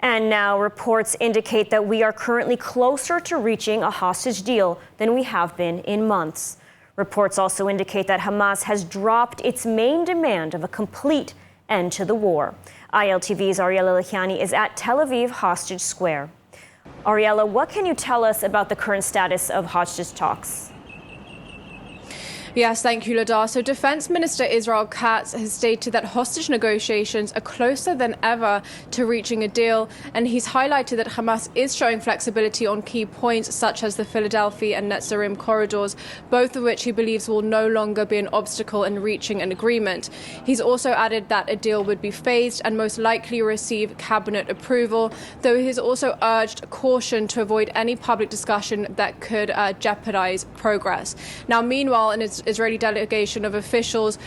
And now reports indicate that we are currently closer to reaching a hostage deal than we have been in months. Reports also indicate that Hamas has dropped its main demand of a complete end to the war. ILTV's Ariella Lehiani is at Tel Aviv Hostage Square. Ariella, what can you tell us about the current status of hostage talks? Yes, thank you, Ladar. So Defense Minister Israel Katz has stated that hostage negotiations are closer than ever to reaching a deal. And he's highlighted that Hamas is showing flexibility on key points such as the Philadelphia and Netzarim corridors, both of which he believes will no longer be an obstacle in reaching an agreement. He's also added that a deal would be phased and most likely receive cabinet approval, though he's also urged caution to avoid any public discussion that could jeopardize progress. Now, meanwhile, an Israeli delegation of officials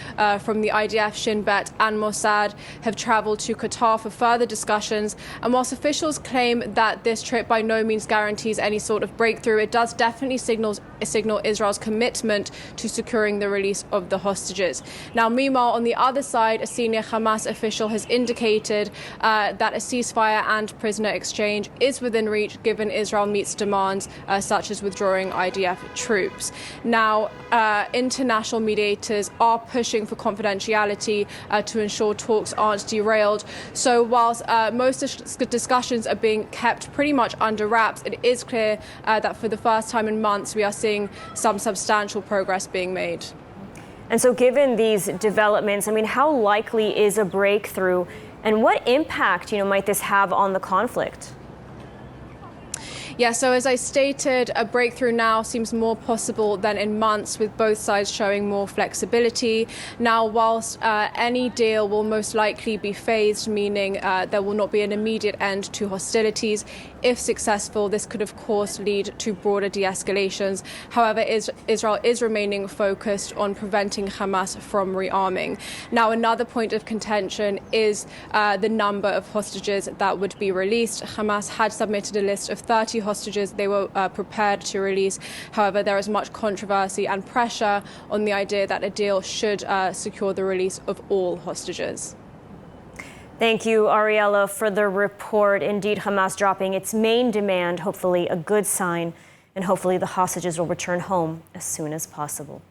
from the IDF, Shin Bet and Mossad have traveled to Qatar for further discussions. And whilst officials claim that this trip by no means guarantees any sort of breakthrough, it does definitely signal Israel's commitment to securing the release of the hostages. Now, meanwhile, on the other side, a senior Hamas official has indicated that a ceasefire and prisoner exchange is within reach given Israel meets demands such as withdrawing IDF troops. Now, international mediators are pushing for confidentiality to ensure talks aren't derailed. So whilst most discussions are being kept pretty much under wraps, it is clear that for the first time in months we are seeing some substantial progress being made. And so given these developments, how likely is a breakthrough, and what impact, might this have on the conflict? Yeah, so as I stated, a breakthrough now seems more possible than in months, with both sides showing more flexibility. Now, whilst any deal will most likely be phased, meaning there will not be an immediate end to hostilities, if successful, this could, of course, lead to broader de-escalations. However, Israel is remaining focused on preventing Hamas from rearming. Now, another point of contention is the number of hostages that would be released. Hamas had submitted a list of 30 hostages they were prepared to release. However, there is much controversy and pressure on the idea that a deal should secure the release of all hostages. Thank you, Ariella, for the report. Indeed, Hamas dropping its main demand, hopefully a good sign, and hopefully the hostages will return home as soon as possible.